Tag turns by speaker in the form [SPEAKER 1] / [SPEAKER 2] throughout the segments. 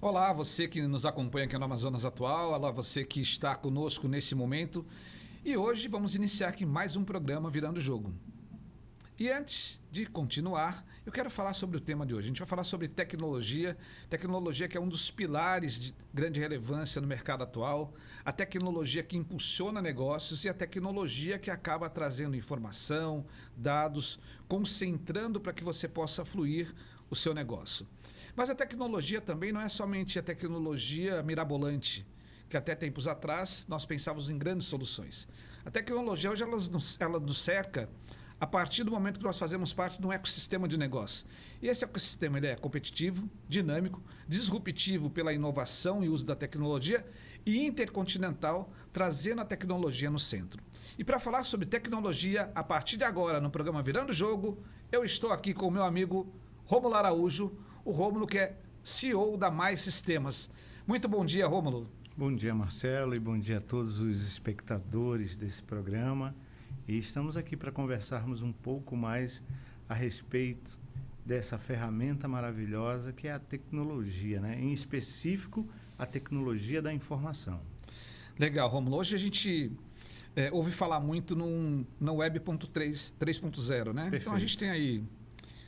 [SPEAKER 1] Olá, você que nos acompanha aqui no Amazonas Atual, olá você que está conosco nesse momento. E hoje vamos iniciar aqui mais um programa Virando o Jogo. E antes de continuar, eu quero falar sobre o tema de hoje. A gente vai falar sobre tecnologia que é um dos pilares de grande relevância no mercado atual, a tecnologia que impulsiona negócios e a tecnologia que acaba trazendo informação, dados, concentrando para que você possa fluir o seu negócio. Mas a tecnologia também não é somente a tecnologia mirabolante, que até tempos atrás nós pensávamos em grandes soluções. A tecnologia hoje ela nos cerca a partir do momento que nós fazemos parte de um ecossistema de negócio. E esse ecossistema ele é competitivo, dinâmico, disruptivo pela inovação e uso da tecnologia e intercontinental, trazendo a tecnologia no centro. E para falar sobre tecnologia, a partir de agora, no programa Virando o Jogo, eu estou aqui com o meu amigo Rômulo Araújo, o Rômulo que é CEO da Mais Sistemas. Muito bom dia, Rômulo.
[SPEAKER 2] Bom dia, Marcelo, e bom dia a todos os espectadores desse programa. E estamos aqui para conversarmos um pouco mais a respeito dessa ferramenta maravilhosa que é a tecnologia, né? Em específico, a tecnologia da informação.
[SPEAKER 1] Legal, Rômulo. Hoje a gente ouve falar muito na Web 3.0, né?
[SPEAKER 2] Perfeito.
[SPEAKER 1] Então a gente tem aí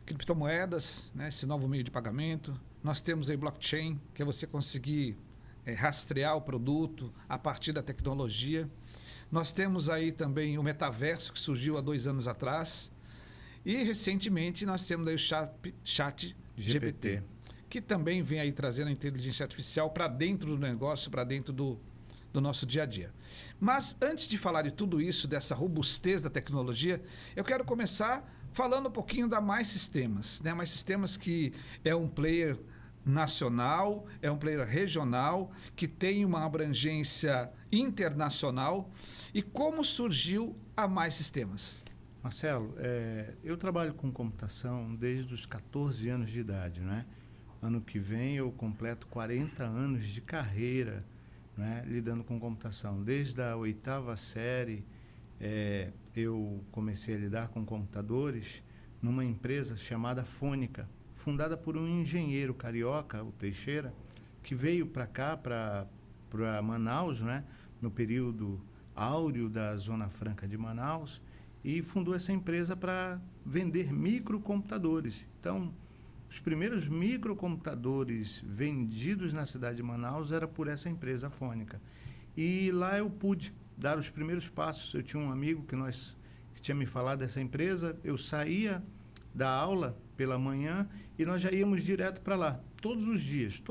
[SPEAKER 1] criptomoedas, né? Esse novo meio de pagamento. Nós temos aí blockchain, que é você conseguir rastrear o produto a partir da tecnologia. Nós temos aí também o metaverso, que surgiu há 2 anos atrás. E, recentemente, nós temos aí o chat GPT, que também vem aí trazendo a inteligência artificial para dentro do negócio, para dentro do nosso dia a dia. Mas, antes de falar de tudo isso, dessa robustez da tecnologia, eu quero começar falando um pouquinho da Mais Sistemas, né? Mais Sistemas que é um player nacional, é um player regional, que tem uma abrangência internacional. E como surgiu a Mais Sistemas?
[SPEAKER 2] Marcelo, eu trabalho com computação desde os 14 anos de idade, né? Ano que vem eu completo 40 anos de carreira, né, lidando com computação. Desde a 8ª série, eu comecei a lidar com computadores numa empresa chamada Fônica, fundada por um engenheiro carioca, o Teixeira, que veio para cá, para Manaus, né, no período áureo da Zona Franca de Manaus, e fundou essa empresa para vender microcomputadores. Então, os primeiros microcomputadores vendidos na cidade de Manaus era por essa empresa, a Fônica. E lá eu pude dar os primeiros passos. Eu tinha um amigo que tinha me falado dessa empresa, eu saía da aula pela manhã e nós já íamos direto para lá, todos os dias.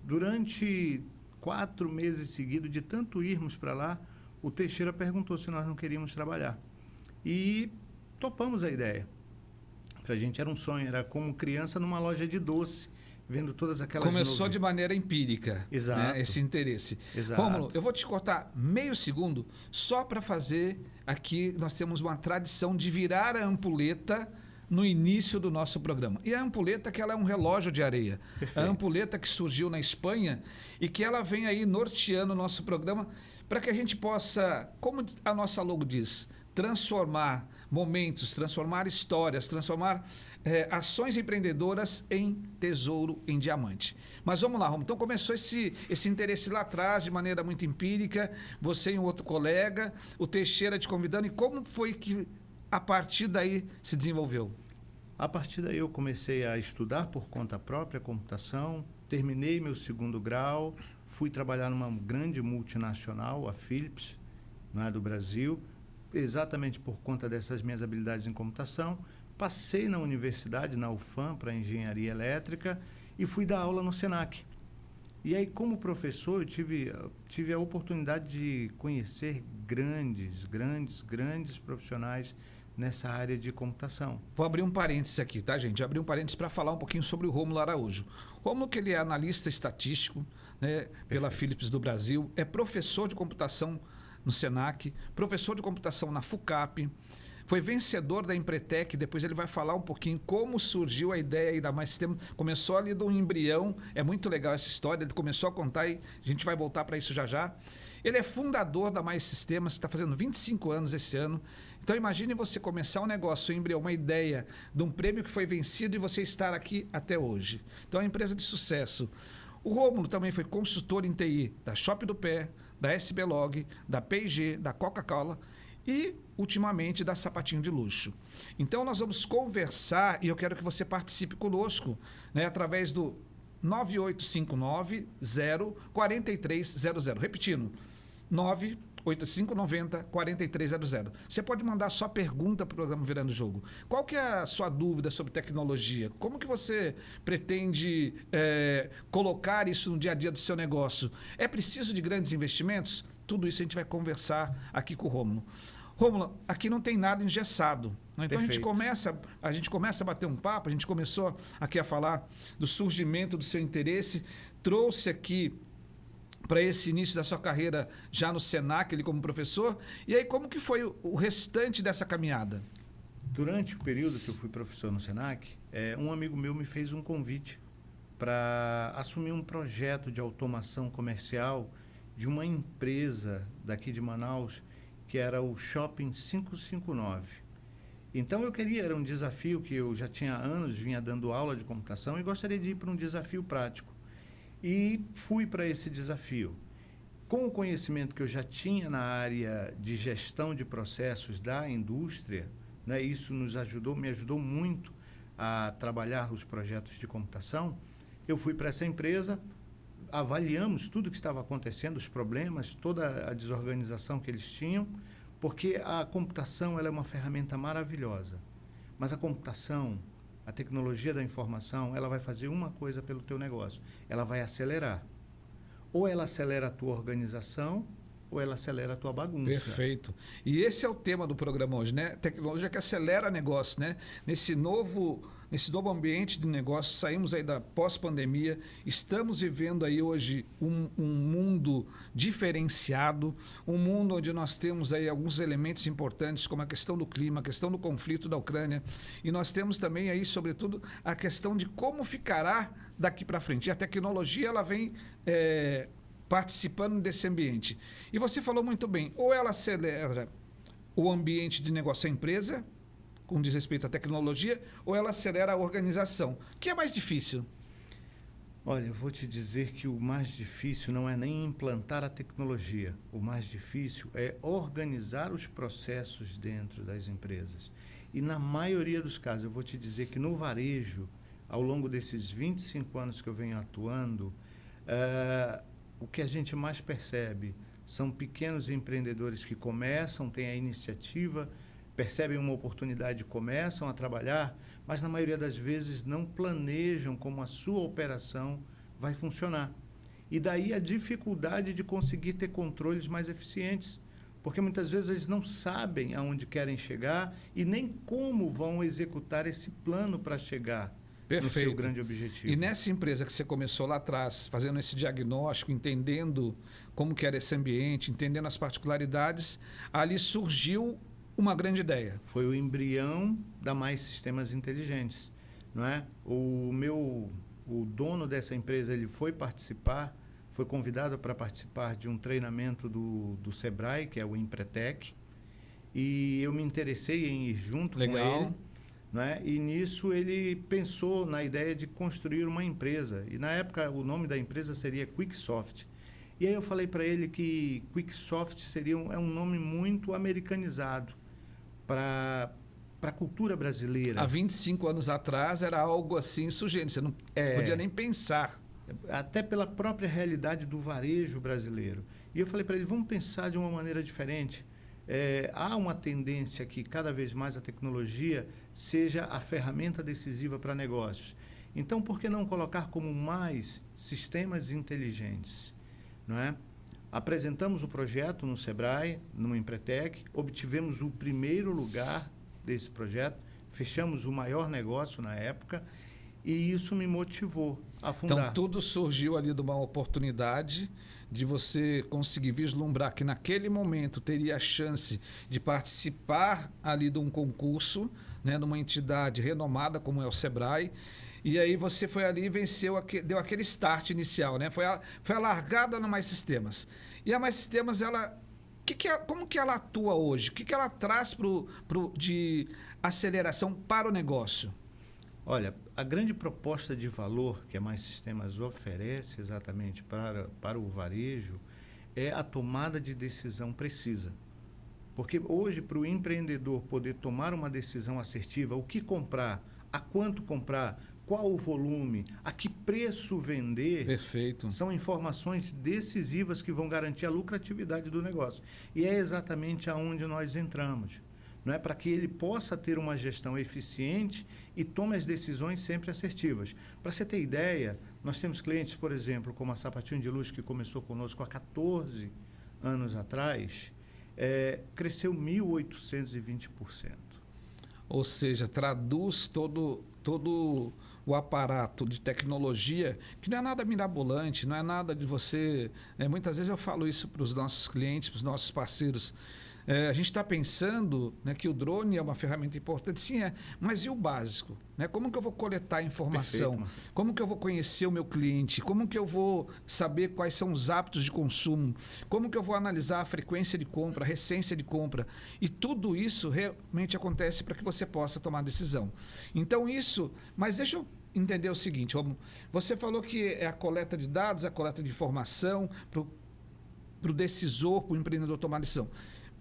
[SPEAKER 2] Durante 4 meses seguidos, de tanto irmos para lá, o Teixeira perguntou se nós não queríamos trabalhar. E topamos a ideia. Para a gente era um sonho, era como criança numa loja de doce, vendo todas aquelas...
[SPEAKER 1] Começou de maneira empírica,
[SPEAKER 2] exato,
[SPEAKER 1] né, esse interesse.
[SPEAKER 2] Exato.
[SPEAKER 1] Rômulo, eu vou te cortar meio segundo só para fazer aqui, nós temos uma tradição de virar a ampulheta no início do nosso programa. E a ampulheta que ela é um relógio de areia.
[SPEAKER 2] Perfeito.
[SPEAKER 1] A ampulheta que surgiu na Espanha e que ela vem aí norteando o nosso programa para que a gente possa, como a nossa logo diz, transformar momentos, transformar histórias, transformar ações empreendedoras em tesouro, em diamante. Mas vamos lá, Romulo. Então começou esse interesse lá atrás, de maneira muito empírica, você e um outro colega, o Teixeira te convidando, e como foi que a partir daí se desenvolveu?
[SPEAKER 2] A partir daí eu comecei a estudar por conta própria computação, terminei meu 2º grau, fui trabalhar numa grande multinacional, a Philips, do Brasil, exatamente por conta dessas minhas habilidades em computação. Passei na universidade, na UFAM, para engenharia elétrica e fui dar aula no Senac. E aí, como professor, eu tive a oportunidade de conhecer grandes profissionais nessa área de computação.
[SPEAKER 1] Vou abrir um parênteses aqui, tá, gente? Abrir um parênteses para falar um pouquinho sobre o Rômulo Araújo. Rômulo, que ele é analista estatístico, né, pela Philips do Brasil, é professor de computação no Senac, professor de computação na FUCAP, foi vencedor da Empretec, depois ele vai falar um pouquinho como surgiu a ideia da Mais Sistemas. Começou ali de um embrião, é muito legal essa história, ele começou a contar e a gente vai voltar para isso já já. Ele é fundador da Mais Sistemas, está fazendo 25 anos esse ano. Então imagine você começar um negócio, um embrião, uma ideia de um prêmio que foi vencido e você estar aqui até hoje. Então é uma empresa de sucesso. O Rômulo também foi consultor em TI da Shop do Pé, da SBlog, da P&G, da Coca-Cola e, ultimamente, da Sapatinho de Luxo. Então, nós vamos conversar e eu quero que você participe conosco, né, através do 9859-04300. Repetindo, 98590-4300. Você pode mandar sua pergunta para o programa Virando o Jogo. Qual que é a sua dúvida sobre tecnologia? Como que você pretende colocar isso no dia a dia do seu negócio? É preciso de grandes investimentos? Tudo isso a gente vai conversar aqui com o Rômulo. Rômulo, aqui não tem nada engessado, né? Então a gente começa a bater um papo, a gente começou aqui a falar do surgimento do seu interesse, trouxe aqui para esse início da sua carreira já no Senac, ele como professor, e aí como que foi o restante dessa caminhada?
[SPEAKER 2] Durante o período que eu fui professor no Senac, um amigo meu me fez um convite para assumir um projeto de automação comercial de uma empresa daqui de Manaus, que era o Shopping 559. Então era um desafio que eu já tinha anos, vinha dando aula de computação e gostaria de ir para um desafio prático. E fui para esse desafio. Com o conhecimento que eu já tinha na área de gestão de processos da indústria, né, isso me ajudou muito a trabalhar os projetos de computação. Eu fui para essa empresa, avaliamos tudo o que estava acontecendo, os problemas, toda a desorganização que eles tinham, porque a computação ela é uma ferramenta maravilhosa, mas a computação, a tecnologia da informação, ela vai fazer uma coisa pelo teu negócio, ela vai acelerar. Ou ela acelera a tua organização, ou ela acelera a tua bagunça.
[SPEAKER 1] Perfeito. E esse é o tema do programa hoje, né? Tecnologia que acelera negócio, né? Nesse novo ambiente de negócio, saímos aí da pós-pandemia, estamos vivendo aí hoje um mundo diferenciado, um mundo onde nós temos aí alguns elementos importantes, como a questão do clima, a questão do conflito da Ucrânia, e nós temos também aí, sobretudo, a questão de como ficará daqui para frente. E a tecnologia, ela vem participando desse ambiente. E você falou muito bem, ou ela acelera o ambiente de negócio da empresa, com diz respeito à tecnologia, ou ela acelera a organização. O que é mais difícil?
[SPEAKER 2] Olha, eu vou te dizer que o mais difícil não é nem implantar a tecnologia. O mais difícil é organizar os processos dentro das empresas. E na maioria dos casos, eu vou te dizer que no varejo, ao longo desses 25 anos que eu venho atuando, o que a gente mais percebe são pequenos empreendedores que começam, têm a iniciativa, percebem uma oportunidade, começam a trabalhar, mas na maioria das vezes não planejam como a sua operação vai funcionar. E daí a dificuldade de conseguir ter controles mais eficientes, porque muitas vezes eles não sabem aonde querem chegar e nem como vão executar esse plano para chegar no seu grande objetivo.
[SPEAKER 1] E nessa empresa que você começou lá atrás, fazendo esse diagnóstico, entendendo como que era esse ambiente, entendendo as particularidades, ali surgiu uma grande ideia.
[SPEAKER 2] Foi o embrião da Mais Sistemas Inteligentes, não é? O dono dessa empresa, ele foi convidado para participar de um treinamento do Sebrae, que é o Empretec, e eu me interessei em ir junto com ele, não é? E nisso ele pensou na ideia de construir uma empresa, e na época o nome da empresa seria Quicksoft. E aí eu falei para ele que Quicksoft é um nome muito americanizado para a cultura brasileira.
[SPEAKER 1] Há 25 anos atrás era algo assim surgente, você não podia nem pensar.
[SPEAKER 2] Até pela própria realidade do varejo brasileiro. E eu falei para ele, vamos pensar de uma maneira diferente. Há uma tendência que cada vez mais a tecnologia seja a ferramenta decisiva para negócios. Então, por que não colocar como mais sistemas inteligentes? Não é? Apresentamos o projeto no Sebrae, no Empretec, obtivemos o primeiro lugar desse projeto, fechamos o maior negócio na época e isso me motivou. afundar.
[SPEAKER 1] Então, tudo surgiu ali de uma oportunidade de você conseguir vislumbrar que naquele momento teria a chance de participar ali de um concurso, né, numa entidade renomada como é o Sebrae, e aí você foi ali e venceu, deu aquele start inicial, né? Foi a largada no Mais Sistemas. E a Mais Sistemas, como que ela atua hoje? O que ela traz de aceleração para o negócio?
[SPEAKER 2] Olha, a grande proposta de valor que a Mais Sistemas oferece exatamente para o varejo é a tomada de decisão precisa. Porque hoje, para o empreendedor poder tomar uma decisão assertiva, o que comprar, a quanto comprar, qual o volume, a que preço vender,
[SPEAKER 1] Perfeito.
[SPEAKER 2] São informações decisivas que vão garantir a lucratividade do negócio. E é exatamente aonde nós entramos. Não é para que ele possa ter uma gestão eficiente e tome as decisões sempre assertivas. Para você ter ideia, nós temos clientes, por exemplo, como a Sapatinho de Luz, que começou conosco há 14 anos atrás, cresceu 1.820%.
[SPEAKER 1] Ou seja, traduz todo o aparato de tecnologia, que não é nada mirabolante, não é nada de você... muitas vezes eu falo isso para os nossos clientes, para os nossos parceiros. A gente está pensando, né, que o drone é uma ferramenta importante, sim, mas e o básico? Né? Como que eu vou coletar informação?
[SPEAKER 2] Perfeito.
[SPEAKER 1] Como que eu vou conhecer o meu cliente? Como que eu vou saber quais são os hábitos de consumo? Como que eu vou analisar a frequência de compra, a recência de compra? E tudo isso realmente acontece para que você possa tomar decisão. Então mas deixa eu entender o seguinte, Romulo, você falou que é a coleta de dados, a coleta de informação para o decisor, para o empreendedor tomar decisão.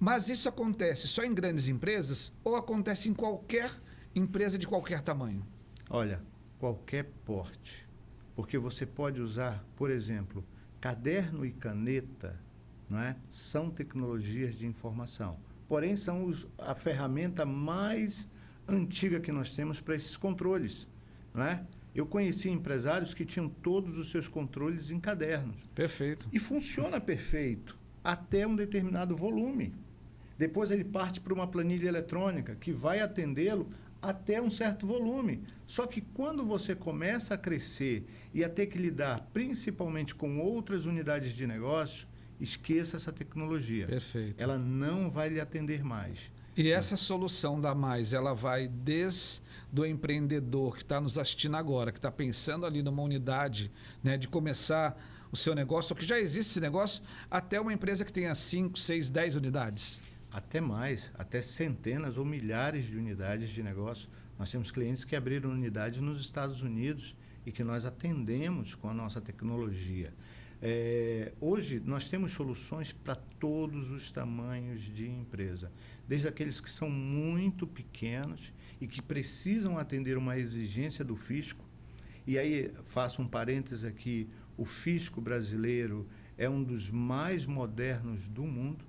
[SPEAKER 1] Mas isso acontece só em grandes empresas ou acontece em qualquer empresa de qualquer tamanho?
[SPEAKER 2] Olha, qualquer porte. Porque você pode usar, por exemplo, caderno e caneta, não é? São tecnologias de informação. Porém, são a ferramenta mais antiga que nós temos para esses controles. Não é? Eu conheci empresários que tinham todos os seus controles em cadernos.
[SPEAKER 1] Perfeito.
[SPEAKER 2] E funciona perfeito até um determinado volume. Depois ele parte para uma planilha eletrônica que vai atendê-lo até um certo volume. Só que quando você começa a crescer e a ter que lidar principalmente com outras unidades de negócio, esqueça essa tecnologia.
[SPEAKER 1] Perfeito.
[SPEAKER 2] Ela não vai lhe atender mais.
[SPEAKER 1] E essa solução da Mais, ela vai desde o empreendedor que está nos assistindo agora, que está pensando ali numa unidade, né, de começar o seu negócio, ou que já existe esse negócio, até uma empresa que tenha 5, 6, 10 unidades.
[SPEAKER 2] Até mais, até centenas ou milhares de unidades de negócio. Nós temos clientes que abriram unidades nos Estados Unidos e que nós atendemos com a nossa tecnologia. Hoje, nós temos soluções para todos os tamanhos de empresa, desde aqueles que são muito pequenos e que precisam atender uma exigência do fisco. E aí, faço um parênteses aqui, o fisco brasileiro é um dos mais modernos do mundo.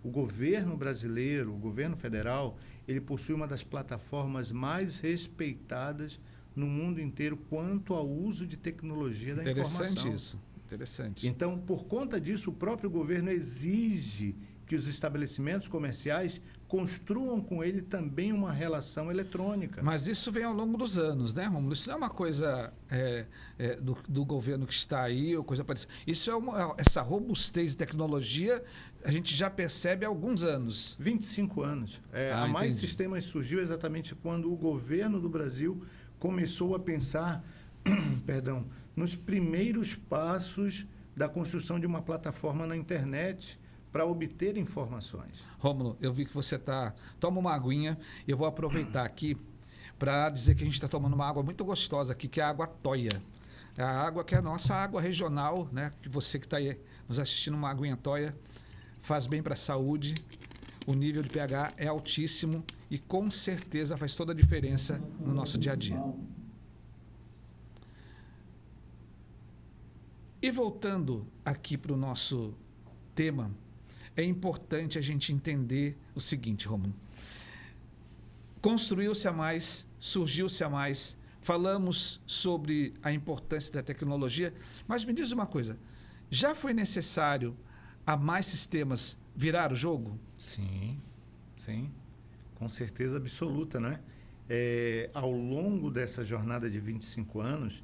[SPEAKER 2] O governo brasileiro, o governo federal, ele possui uma das plataformas mais respeitadas no mundo inteiro quanto ao uso de tecnologia da informação.
[SPEAKER 1] Interessante isso. Interessante.
[SPEAKER 2] Então, por conta disso, o próprio governo exige que os estabelecimentos comerciais construam com ele também uma relação eletrônica.
[SPEAKER 1] Mas isso vem ao longo dos anos, né, Romulo? Isso não é uma coisa do governo que está aí ou coisa parecida. Isso essa robustez de tecnologia a gente já percebe há alguns anos.
[SPEAKER 2] 25 anos. A Mais
[SPEAKER 1] Entendi.
[SPEAKER 2] Sistemas surgiu exatamente quando o governo do Brasil começou a pensar perdão, nos primeiros passos da construção de uma plataforma na internet para obter informações.
[SPEAKER 1] Rômulo, eu vi que você está... Toma uma aguinha. Eu vou aproveitar aqui para dizer que a gente está tomando uma água muito gostosa aqui, que é a água Toia. É a água que é a nossa água regional, né? Que você que está aí nos assistindo, uma aguinha Toia, faz bem para a saúde. O nível de pH é altíssimo e com certeza faz toda a diferença no nosso dia a dia. E voltando aqui para o nosso tema, é importante a gente entender o seguinte, Romulo. Construiu-se a Mais, surgiu-se a Mais, falamos sobre a importância da tecnologia, mas me diz uma coisa, já foi necessário a Mais Sistemas virar o jogo?
[SPEAKER 2] Sim, sim, com certeza absoluta, né? ao longo dessa jornada de 25 anos,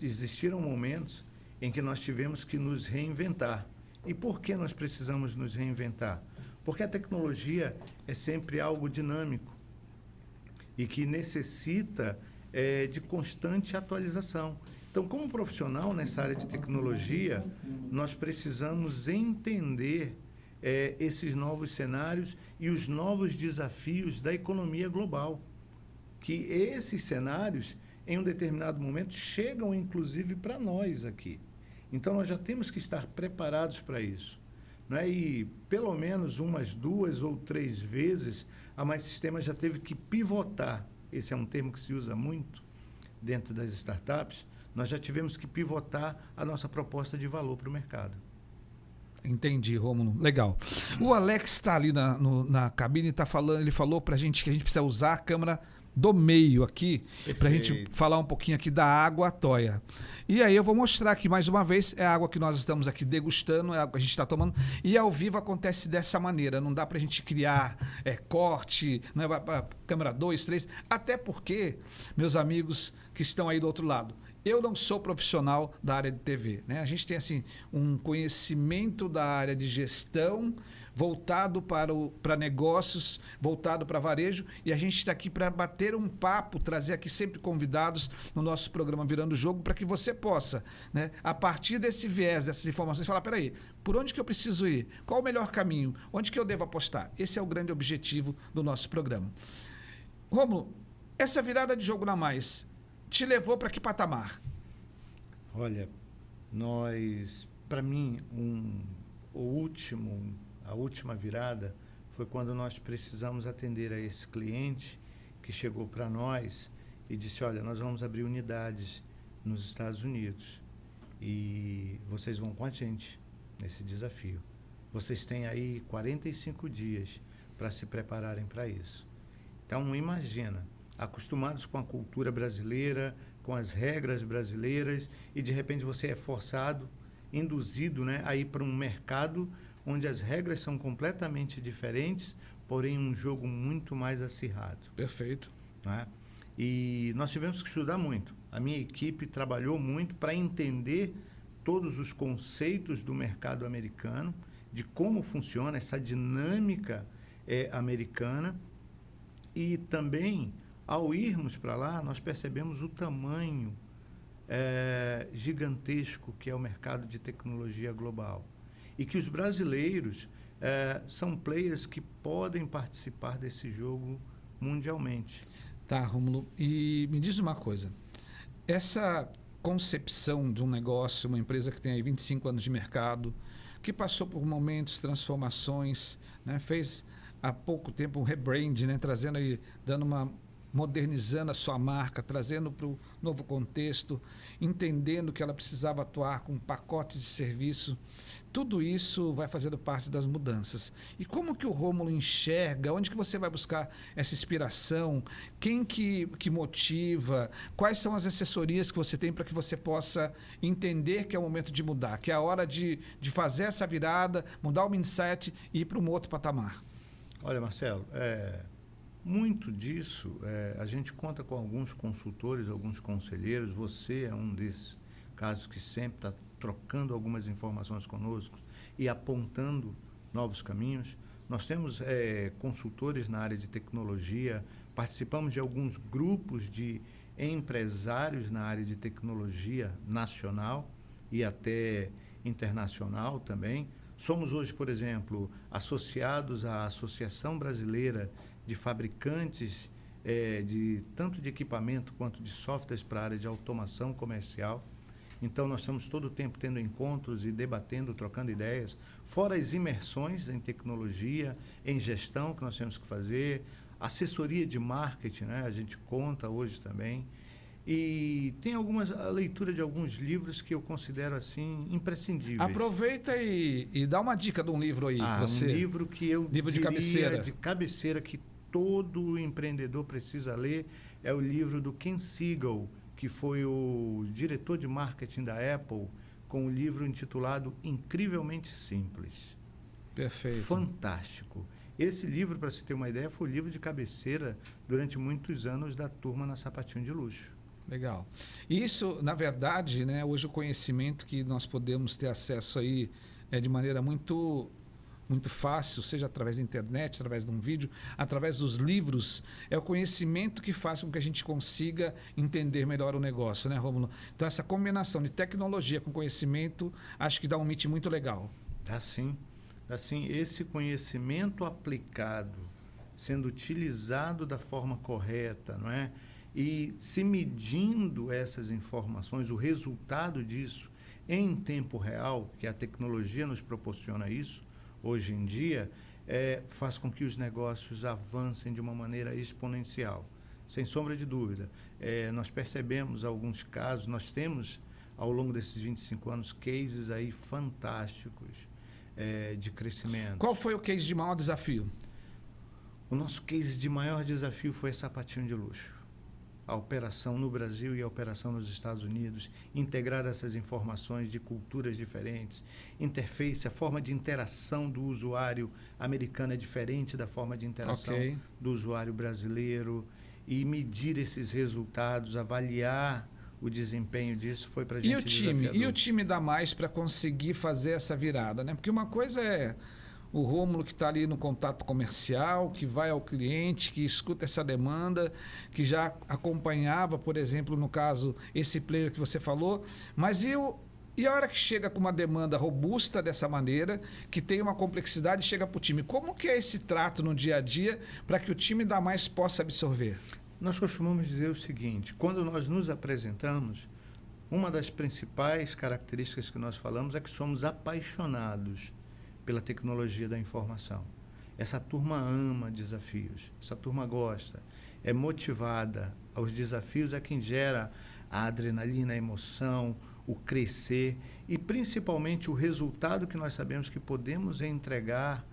[SPEAKER 2] existiram momentos em que nós tivemos que nos reinventar. E por que nós precisamos nos reinventar? Porque a tecnologia é sempre algo dinâmico e que necessita de constante atualização. Então, como profissional nessa área de tecnologia, nós precisamos entender esses novos cenários e os novos desafios da economia global. Que esses cenários, em um determinado momento, chegam inclusive para nós aqui. Então, nós já temos que estar preparados para isso. Né? E, pelo menos, umas 2 ou 3 vezes, a Mais Sistemas já teve que pivotar. Esse é um termo que se usa muito dentro das startups. Nós já tivemos que pivotar a nossa proposta de valor para o mercado.
[SPEAKER 1] Entendi, Rômulo. Legal. O Alex está ali na cabine, ele falou para a gente que a gente precisa usar a câmera do meio aqui, para a gente falar um pouquinho aqui da água Toia. E aí eu vou mostrar aqui mais uma vez, é a água que nós estamos aqui degustando, é a água que a gente está tomando, e ao vivo acontece dessa maneira, não dá para a gente criar corte, não é para câmera 2, 3, até porque, meus amigos que estão aí do outro lado, eu não sou profissional da área de TV, né? A gente tem assim um conhecimento da área de gestão voltado para negócios, voltado para varejo, e a gente está aqui para bater um papo, trazer aqui sempre convidados no nosso programa Virando o Jogo, para que você possa, né, a partir desse viés, dessas informações, falar, peraí, por onde que eu preciso ir? Qual o melhor caminho? Onde que eu devo apostar? Esse é o grande objetivo do nosso programa. Rômulo, essa virada de jogo na Mais te levou para que patamar?
[SPEAKER 2] Olha, para mim, a última virada foi quando nós precisamos atender a esse cliente que chegou para nós e disse, olha, nós vamos abrir unidades nos Estados Unidos e vocês vão com a gente nesse desafio. Vocês têm aí 45 dias para se prepararem para isso. Então, imagina, acostumados com a cultura brasileira, com as regras brasileiras, e de repente você é forçado, induzido, né, a ir para um mercado onde as regras são completamente diferentes, porém um jogo muito mais acirrado.
[SPEAKER 1] Perfeito.
[SPEAKER 2] Né? E nós tivemos que estudar muito. A minha equipe trabalhou muito para entender todos os conceitos do mercado americano, de como funciona essa dinâmica americana, e também, ao irmos para lá, nós percebemos o tamanho gigantesco que é o mercado de tecnologia global. E que os brasileiros são players que podem participar desse jogo mundialmente.
[SPEAKER 1] Tá, Rômulo. E me diz uma coisa. Essa concepção de um negócio, uma empresa que tem aí 25 anos de mercado, que passou por momentos, transformações, né, fez há pouco tempo um rebrand, né, trazendo aí, modernizando a sua marca, trazendo para o novo contexto, entendendo que ela precisava atuar com um pacote de serviço. Tudo isso vai fazendo parte das mudanças. E como que o Rômulo enxerga? Onde que você vai buscar essa inspiração? Quem que motiva? Quais são as assessorias que você tem para que você possa entender que é o momento de mudar, que é a hora de fazer essa virada, mudar o mindset e ir para um outro patamar?
[SPEAKER 2] Olha, Marcelo, muito disso, a gente conta com alguns consultores, alguns conselheiros. Você é um desses casos que sempre está trocando algumas informações conosco e apontando novos caminhos. Nós temos consultores na área de tecnologia, participamos de alguns grupos de empresários na área de tecnologia nacional e até internacional também. Somos hoje, por exemplo, associados à Associação Brasileira de Fabricantes tanto de equipamento quanto de softwares para a área de automação comercial. Então, nós estamos todo o tempo tendo encontros e debatendo, trocando ideias, fora as imersões em tecnologia, em gestão que nós temos que fazer, assessoria de marketing, né? A gente conta hoje também. E tem a leitura de alguns livros que eu considero assim imprescindíveis.
[SPEAKER 1] Aproveita e dá uma dica de um livro aí.
[SPEAKER 2] Um livro que eu
[SPEAKER 1] livro de cabeceira.
[SPEAKER 2] De cabeceira que todo empreendedor precisa ler é o livro do Ken Siegel, que foi o diretor de marketing da Apple, com o livro intitulado Incrivelmente Simples.
[SPEAKER 1] Perfeito.
[SPEAKER 2] Fantástico. Esse livro, para se ter uma ideia, foi o livro de cabeceira durante muitos anos da turma na Sapatinho de Luxo.
[SPEAKER 1] Legal. E isso, na verdade, né, hoje o conhecimento que nós podemos ter acesso aí de maneira muito fácil, seja através da internet, através de um vídeo, através dos livros, é o conhecimento que faz com que a gente consiga entender melhor o negócio, né, Rômulo? Então, essa combinação de tecnologia com conhecimento, acho que dá um match muito legal.
[SPEAKER 2] Dá sim. Assim, esse conhecimento aplicado, sendo utilizado da forma correta, não é? E se medindo essas informações, o resultado disso em tempo real, que a tecnologia nos proporciona isso, hoje em dia, faz com que os negócios avancem de uma maneira exponencial. Sem sombra de dúvida. Nós percebemos alguns casos, nós temos, ao longo desses 25 anos, cases aí fantásticos, de crescimento.
[SPEAKER 1] Qual foi o case de maior desafio?
[SPEAKER 2] O nosso case de maior desafio foi Sapatinho de Luxo. A operação no Brasil e a operação nos Estados Unidos, integrar essas informações de culturas diferentes, interface, a forma de interação do usuário americano é diferente da forma de interação do usuário brasileiro, e medir esses resultados, avaliar o desempenho disso foi para a gente desafiador.
[SPEAKER 1] E o time dá mais para conseguir fazer essa virada, né? Porque uma coisa é o Rômulo que está ali no contato comercial, que vai ao cliente, que escuta essa demanda, que já acompanhava, por exemplo, no caso, esse player que você falou, mas e a hora que chega com uma demanda robusta dessa maneira, que tem uma complexidade, chega para o time, como que é esse trato no dia a dia para que o time da mais possa absorver?
[SPEAKER 2] Nós costumamos dizer o seguinte, quando nós nos apresentamos, uma das principais características que nós falamos é que somos apaixonados pela tecnologia da informação. Essa turma ama desafios, essa turma gosta, é motivada aos desafios, é quem gera a adrenalina, a emoção, o crescer e principalmente o resultado que nós sabemos que podemos entregar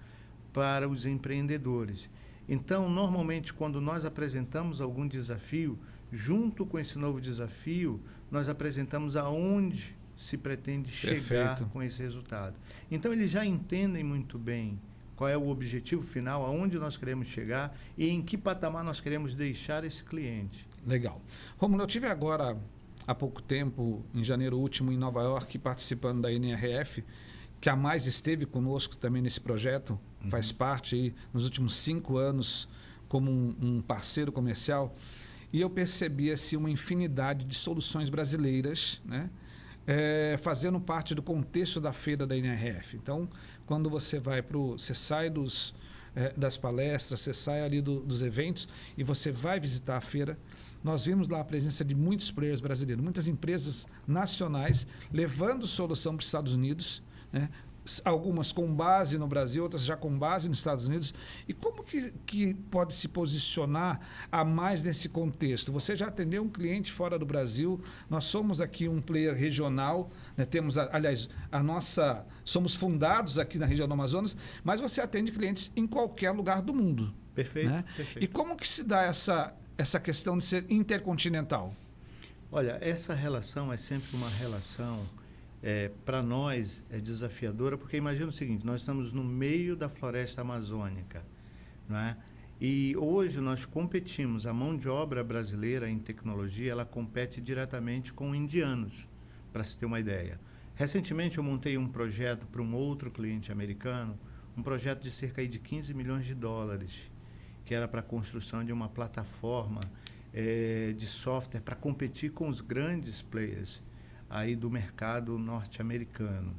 [SPEAKER 2] para os empreendedores. Então, normalmente, quando nós apresentamos algum desafio, junto com esse novo desafio, nós apresentamos aonde se pretende chegar com esse resultado. Então, eles já entendem muito bem qual é o objetivo final, aonde nós queremos chegar e em que patamar nós queremos deixar esse cliente.
[SPEAKER 1] Legal. Rômulo, eu tive agora, há pouco tempo, em janeiro último, em Nova York, participando da NRF, que a Mais esteve conosco também nesse projeto, faz parte aí, nos últimos 5 anos como um parceiro comercial, e eu percebi assim, uma infinidade de soluções brasileiras, né? Fazendo parte do contexto da feira da NRF. Então, quando você vai você sai das palestras, você sai ali dos eventos e você vai visitar a feira, nós vimos lá a presença de muitos players brasileiros, muitas empresas nacionais levando solução para os Estados Unidos, né? Algumas com base no Brasil, outras já com base nos Estados Unidos. E como que pode se posicionar a mais nesse contexto? Você já atendeu um cliente fora do Brasil, nós somos aqui um player regional, né? Temos, aliás, somos fundados aqui na região do Amazonas, mas você atende clientes em qualquer lugar do mundo.
[SPEAKER 2] Perfeito,
[SPEAKER 1] né?
[SPEAKER 2] Perfeito.
[SPEAKER 1] E como que se dá essa questão de ser intercontinental?
[SPEAKER 2] Olha, essa relação é sempre uma relação... para nós é desafiadora, porque imagina o seguinte, nós estamos no meio da floresta amazônica, não é? E hoje nós competimos, a mão de obra brasileira em tecnologia, ela compete diretamente com indianos, para se ter uma ideia. Recentemente eu montei um projeto para um outro cliente americano, um projeto de cerca de 15 milhões de dólares, que era para a construção de uma plataforma de software para competir com os grandes players aí do mercado norte-americano.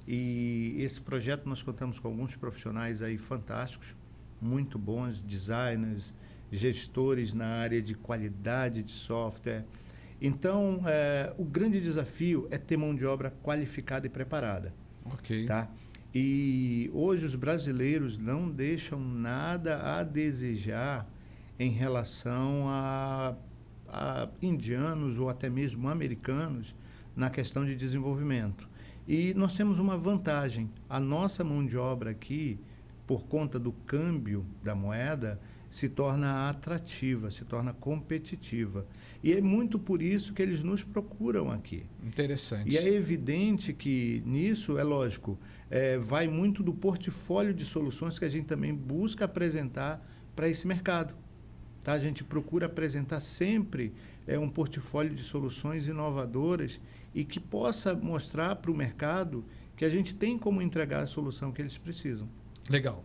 [SPEAKER 2] E esse projeto nós contamos com alguns profissionais aí fantásticos, muito bons, designers, gestores na área de qualidade de software. Então, o grande desafio é ter mão de obra qualificada e preparada.
[SPEAKER 1] Ok.
[SPEAKER 2] Tá? E hoje os brasileiros não deixam nada a desejar em relação a indianos ou até mesmo americanos na questão de desenvolvimento. E nós temos uma vantagem. A nossa mão de obra aqui, por conta do câmbio da moeda, se torna atrativa, se torna competitiva. E é muito por isso que eles nos procuram aqui.
[SPEAKER 1] Interessante.
[SPEAKER 2] E é evidente que nisso, é lógico, vai muito do portfólio de soluções que a gente também busca apresentar para esse mercado. Tá? A gente procura apresentar sempre um portfólio de soluções inovadoras e que possa mostrar para o mercado que a gente tem como entregar a solução que eles precisam.
[SPEAKER 1] Legal.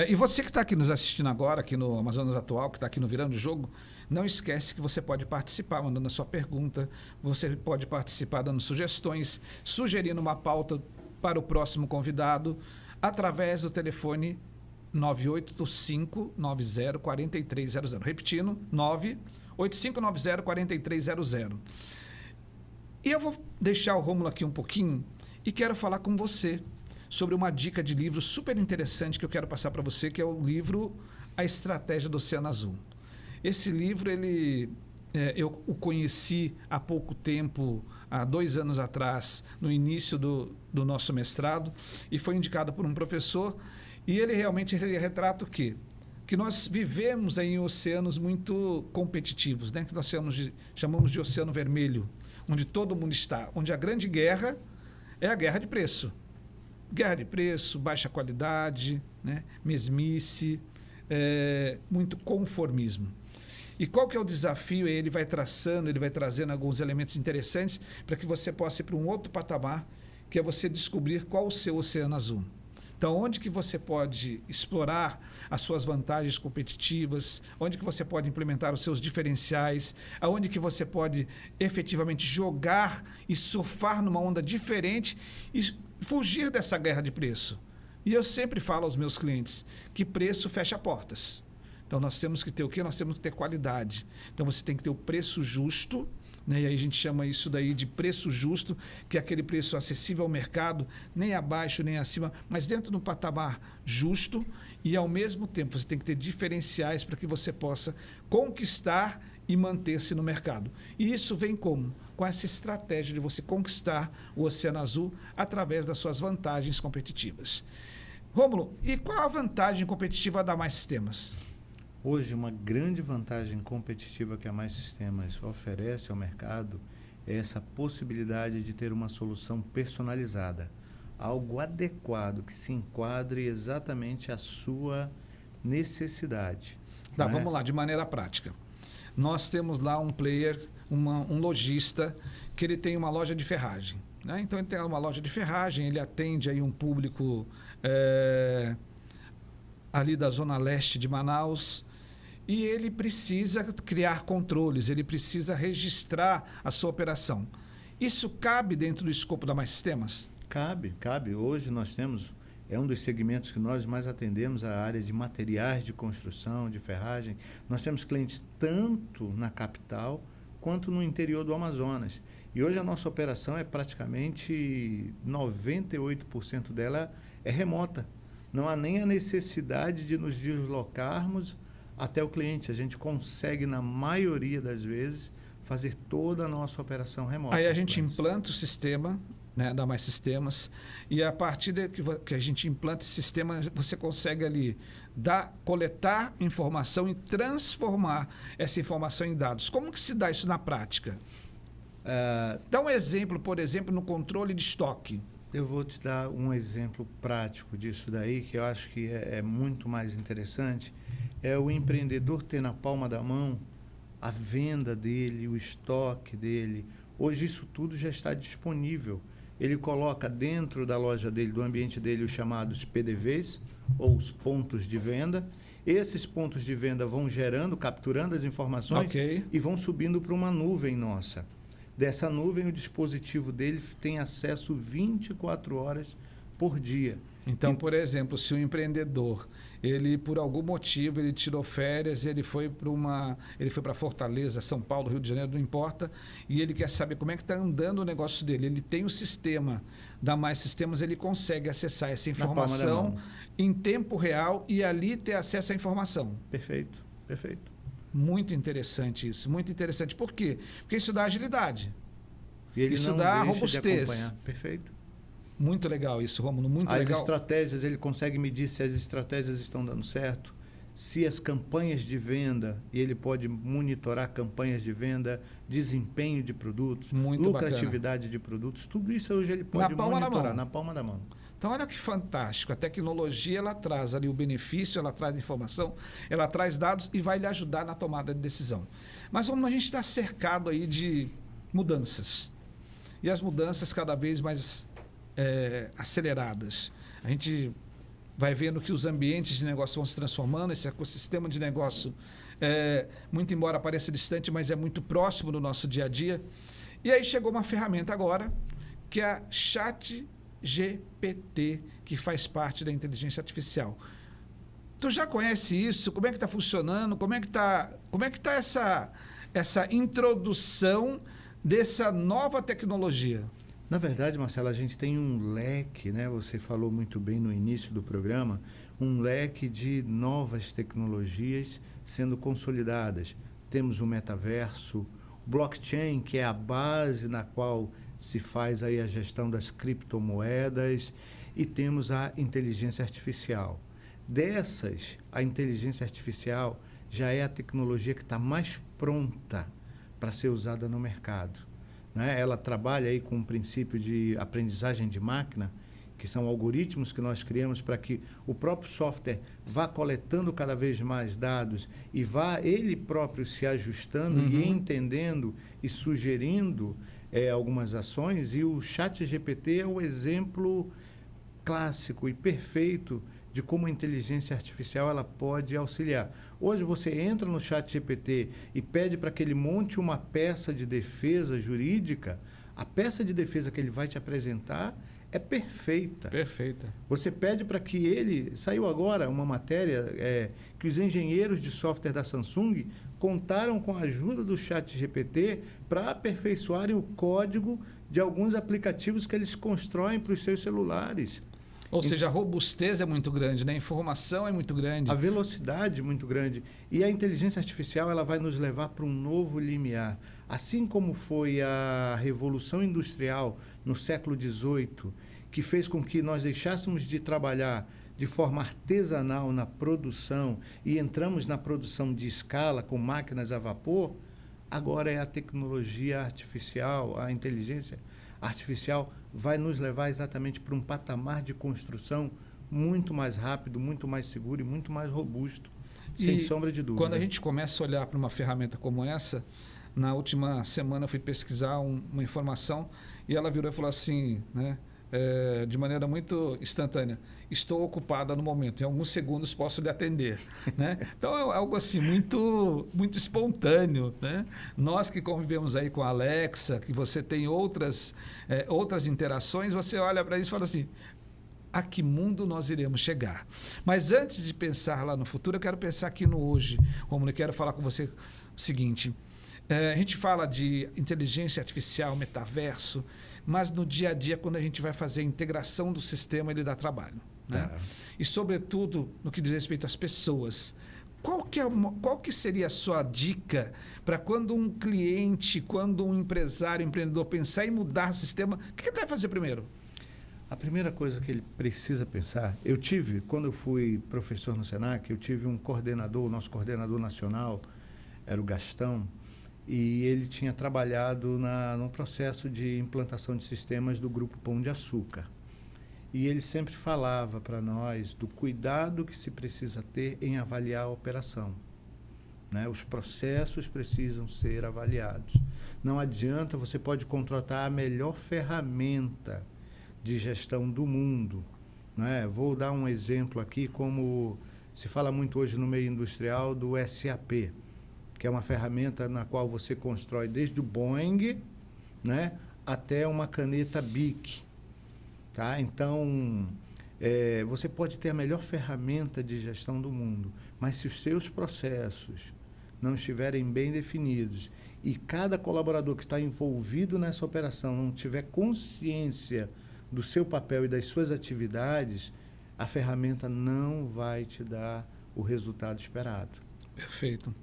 [SPEAKER 1] E você que está aqui nos assistindo agora, aqui no Amazonas Atual, que está aqui no Virando o Jogo, não esquece que você pode participar mandando a sua pergunta, você pode participar dando sugestões, sugerindo uma pauta para o próximo convidado, através do telefone 98590-4300. Repetindo, 98590-4300. E eu vou deixar o Rômulo aqui um pouquinho e quero falar com você sobre uma dica de livro super interessante que eu quero passar para você, que é o livro A Estratégia do Oceano Azul. Esse livro, eu o conheci há pouco tempo, há 2 anos atrás, no início do nosso mestrado, e foi indicado por um professor, e ele realmente retrata o quê? Que nós vivemos em oceanos muito competitivos, né? Que nós chamamos de oceano vermelho, onde todo mundo está, onde a grande guerra é a guerra de preço. Guerra de preço, baixa qualidade, né? Mesmice, muito conformismo. E qual que é o desafio? Ele vai traçando, ele vai trazendo alguns elementos interessantes para que você possa ir para um outro patamar, que é você descobrir qual o seu oceano azul. Então, onde que você pode explorar as suas vantagens competitivas, onde que você pode implementar os seus diferenciais, aonde que você pode efetivamente jogar e surfar numa onda diferente e fugir dessa guerra de preço. E eu sempre falo aos meus clientes que preço fecha portas. Então, nós temos que ter o quê? Nós temos que ter qualidade. Então, você tem que ter o preço justo, né? E aí a gente chama isso daí de preço justo, que é aquele preço acessível ao mercado, nem abaixo nem acima, mas dentro de um patamar justo, e ao mesmo tempo você tem que ter diferenciais para que você possa conquistar e manter-se no mercado. E isso vem como? Com essa estratégia de você conquistar o Oceano Azul através das suas vantagens competitivas. Rômulo, e qual a vantagem competitiva da Mais Sistemas?
[SPEAKER 2] Hoje, uma grande vantagem competitiva que a Mais Sistemas oferece ao mercado é essa possibilidade de ter uma solução personalizada, algo adequado que se enquadre exatamente à sua necessidade.
[SPEAKER 1] Tá, vamos lá, de maneira prática. Nós temos lá um player, um lojista, que ele tem uma loja de ferragem, né? Então, ele tem uma loja de ferragem, ele atende aí um público ali da zona leste de Manaus, e ele precisa criar controles, ele precisa registrar a sua operação. Isso cabe dentro do escopo da Mais Sistemas?
[SPEAKER 2] Cabe. Hoje nós temos, um dos segmentos que nós mais atendemos, a área de materiais de construção, de ferragem. Nós temos clientes tanto na capital quanto no interior do Amazonas. E hoje a nossa operação é praticamente 98% dela é remota. Não há nem a necessidade de nos deslocarmos até o cliente. A gente consegue, na maioria das vezes, fazer toda a nossa operação remota.
[SPEAKER 1] Aí a gente implanta o sistema, né, da Mais Sistemas, e a partir de que a gente implanta esse sistema, você consegue ali coletar informação e transformar essa informação em dados. Como que se dá isso na prática? Dá um exemplo, por exemplo, no controle de estoque.
[SPEAKER 2] Eu vou te dar um exemplo prático disso daí, que eu acho que é muito mais interessante. É o empreendedor ter na palma da mão a venda dele, o estoque dele. Hoje isso tudo já está disponível. Ele coloca dentro da loja dele, do ambiente dele, os chamados PDVs, ou os pontos de venda. Esses pontos de venda vão gerando, capturando as informações e vão subindo para uma nuvem nossa. Dessa nuvem, o dispositivo dele tem acesso 24 horas por dia.
[SPEAKER 1] Então, por exemplo, se o empreendedor, ele por algum motivo, ele tirou férias, ele foi para Fortaleza, São Paulo, Rio de Janeiro, não importa, e ele quer saber como é que está andando o negócio dele. Ele tem o sistema da Mais Sistemas, ele consegue acessar essa informação em tempo real e ali ter acesso à informação.
[SPEAKER 2] Perfeito.
[SPEAKER 1] Muito interessante isso, muito interessante. Por quê? Porque isso dá agilidade.
[SPEAKER 2] E ele
[SPEAKER 1] isso
[SPEAKER 2] não
[SPEAKER 1] dá
[SPEAKER 2] deixa
[SPEAKER 1] robustez.
[SPEAKER 2] De acompanhar. Perfeito.
[SPEAKER 1] Muito legal isso, Rômulo, muito legal.
[SPEAKER 2] As estratégias, ele consegue medir se as estratégias estão dando certo. se as campanhas de venda, e ele pode monitorar campanhas de venda, desempenho de produtos,
[SPEAKER 1] Muito
[SPEAKER 2] lucratividade
[SPEAKER 1] bacana.
[SPEAKER 2] de produtos, tudo isso hoje ele pode monitorar na palma da mão.
[SPEAKER 1] Então, olha que fantástico. A tecnologia, ela traz ali o benefício, ela traz informação, ela traz dados e vai lhe ajudar na tomada de decisão. Mas como a gente está cercado aí de mudanças, e as mudanças cada vez mais aceleradas, a gente vai vendo que os ambientes de negócio vão se transformando, esse ecossistema de negócio, muito embora pareça distante, mas é muito próximo do nosso dia a dia. E aí chegou uma ferramenta agora, que é a ChatGPT, que faz parte da inteligência artificial. Tu já conhece isso? Como é que está funcionando? Como é que tá essa introdução dessa nova tecnologia?
[SPEAKER 2] Na verdade, Marcelo, a gente tem um leque, né? Você falou muito bem no início do programa, um leque de novas tecnologias sendo consolidadas. Temos o metaverso, o blockchain, que é a base na qual se faz aí a gestão das criptomoedas, e temos a inteligência artificial. Dessas, a inteligência artificial já é a tecnologia que está mais pronta para ser usada no mercado. Né? Ela trabalha aí com um princípio de aprendizagem de máquina, que são algoritmos que nós criamos para que o próprio software vá coletando cada vez mais dados e vá ele próprio se ajustando e entendendo e sugerindo algumas ações. E o ChatGPT é o exemplo clássico e perfeito de como a inteligência artificial ela pode auxiliar. Hoje você entra no ChatGPT e pede para que ele monte uma peça de defesa jurídica, a peça de defesa que ele vai te apresentar é perfeita.
[SPEAKER 1] Perfeita.
[SPEAKER 2] Você pede para que ele... Saiu agora uma matéria que os engenheiros de software da Samsung contaram com a ajuda do ChatGPT para aperfeiçoarem o código de alguns aplicativos que eles constroem para os seus celulares.
[SPEAKER 1] Ou seja, a robustez é muito grande, né? A informação é muito grande.
[SPEAKER 2] A velocidade é muito grande. E a inteligência artificial ela vai nos levar para um novo limiar. Assim como foi a Revolução Industrial no século XVIII, que fez com que nós deixássemos de trabalhar de forma artesanal na produção e entramos na produção de escala com máquinas a vapor, agora é a tecnologia artificial, a inteligência artificial vai nos levar exatamente para um patamar de construção muito mais rápido, muito mais seguro e muito mais robusto, sem sombra de dúvida.
[SPEAKER 1] Quando a gente começa a olhar para uma ferramenta como essa, na última semana eu fui pesquisar uma informação e ela virou e falou assim, né, de maneira muito instantânea: estou ocupada no momento, em alguns segundos posso lhe atender. Né? Então é algo assim muito, muito espontâneo. Né? Nós que convivemos aí com a Alexa, que você tem outras interações, você olha para isso e fala assim: a que mundo nós iremos chegar? Mas antes de pensar lá no futuro, eu quero pensar aqui no hoje. Romulo, eu quero falar com você o seguinte: a gente fala de inteligência artificial, metaverso, mas no dia a dia, quando a gente vai fazer a integração do sistema, ele dá trabalho. Né? E, sobretudo, no que diz respeito às pessoas. Qual que seria a sua dica para quando um cliente, quando um empresário, empreendedor pensar em mudar o sistema, o que ele deve fazer primeiro?
[SPEAKER 2] A primeira coisa que ele precisa pensar... quando eu fui professor no Senac, eu tive um coordenador, o nosso coordenador nacional era o Gastão, e ele tinha trabalhado no processo de implantação de sistemas do Grupo Pão de Açúcar. E ele sempre falava para nós do cuidado que se precisa ter em avaliar a operação. Né? Os processos precisam ser avaliados. Não adianta, você pode contratar a melhor ferramenta de gestão do mundo. Né? Vou dar um exemplo aqui, como se fala muito hoje no meio industrial do SAP, que é uma ferramenta na qual você constrói desde o Boeing, né, até uma caneta Bic. Tá? Então, você pode ter a melhor ferramenta de gestão do mundo, mas se os seus processos não estiverem bem definidos e cada colaborador que está envolvido nessa operação não tiver consciência do seu papel e das suas atividades, a ferramenta não vai te dar o resultado esperado.
[SPEAKER 1] Perfeito.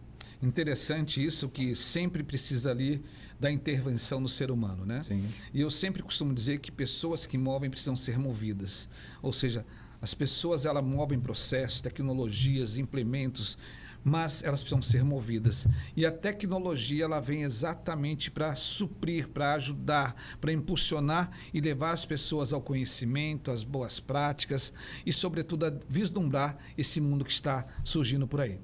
[SPEAKER 1] Interessante isso, que sempre precisa ali da intervenção do ser humano, né?
[SPEAKER 2] Sim.
[SPEAKER 1] E eu sempre costumo dizer que pessoas que movem precisam ser movidas. Ou seja, As pessoas, elas movem processos, tecnologias, implementos, mas elas precisam ser movidas. E a tecnologia, ela vem exatamente para suprir, para ajudar, para impulsionar e levar as pessoas ao conhecimento, às boas práticas e, sobretudo, a vislumbrar esse mundo que está surgindo por aí.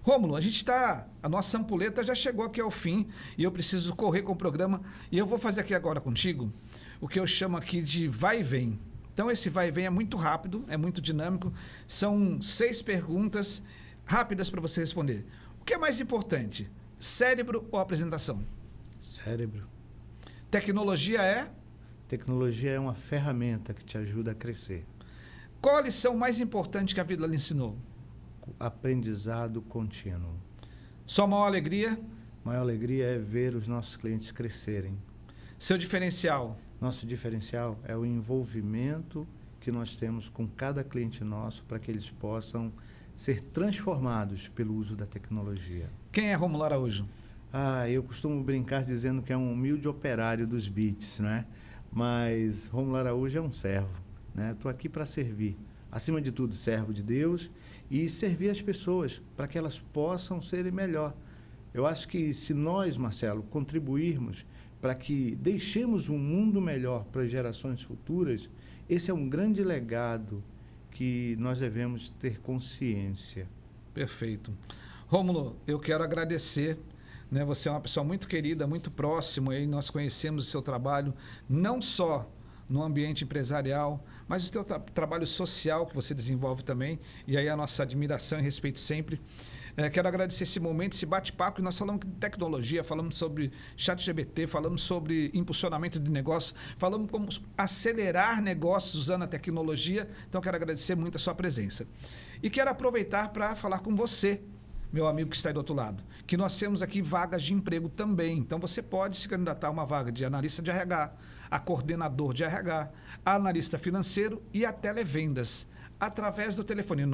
[SPEAKER 1] Rômulo, a nossa ampulheta já chegou aqui ao fim e eu preciso correr com o programa e eu vou fazer aqui agora contigo o que eu chamo aqui de vai e vem. Então, esse vai e vem é muito rápido, é muito dinâmico, são 6 perguntas rápidas para você responder. O que é mais importante, cérebro ou apresentação?
[SPEAKER 2] Cérebro.
[SPEAKER 1] Tecnologia é?
[SPEAKER 2] Tecnologia é uma ferramenta que te ajuda a crescer.
[SPEAKER 1] Qual a lição mais importante que a vida lhe ensinou?
[SPEAKER 2] Aprendizado contínuo.
[SPEAKER 1] Sua maior alegria?
[SPEAKER 2] Maior alegria é ver os nossos clientes crescerem.
[SPEAKER 1] Seu diferencial?
[SPEAKER 2] Nosso diferencial é o envolvimento que nós temos com cada cliente nosso para que eles possam ser transformados pelo uso da tecnologia.
[SPEAKER 1] Quem é Rômulo Araújo?
[SPEAKER 2] Eu costumo brincar dizendo que é um humilde operário dos beats, né? Mas Rômulo Araújo é um servo, né? Estou aqui para servir. Acima de tudo, servo de Deus e servir as pessoas para que elas possam serem melhor. Eu acho que se nós, Marcelo, contribuirmos para que deixemos um mundo melhor para as gerações futuras, esse é um grande legado que nós devemos ter consciência.
[SPEAKER 1] Perfeito. Rômulo, eu quero agradecer, né? Você é uma pessoa muito querida, muito próxima, e nós conhecemos o seu trabalho, não só no ambiente empresarial, mas o seu trabalho social que você desenvolve também, e aí a nossa admiração e respeito sempre. Quero agradecer esse momento, esse bate-papo, e nós falamos de tecnologia, falamos sobre ChatGPT, falamos sobre impulsionamento de negócios, falamos como acelerar negócios usando a tecnologia. Então, quero agradecer muito a sua presença. E quero aproveitar para falar com você, meu amigo que está aí do outro lado, que nós temos aqui vagas de emprego também. Então, você pode se candidatar a uma vaga de analista de RH, a coordenador de RH, a analista financeiro e a televendas, através do telefone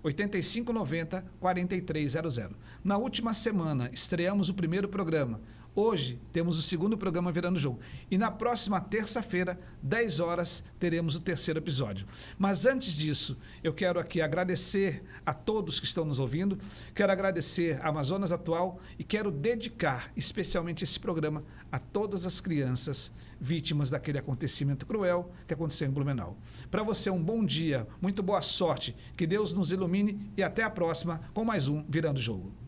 [SPEAKER 1] 98590-4300. Na última semana, estreamos o primeiro programa. Hoje, temos o segundo programa Virando o Jogo. E na próxima terça-feira, 10 horas, teremos o terceiro episódio. Mas antes disso, eu quero aqui agradecer a todos que estão nos ouvindo, quero agradecer a Amazonas Atual e quero dedicar especialmente esse programa a todas as crianças vítimas daquele acontecimento cruel que aconteceu em Blumenau. Para você, um bom dia, muito boa sorte, que Deus nos ilumine e até a próxima com mais um Virando o Jogo.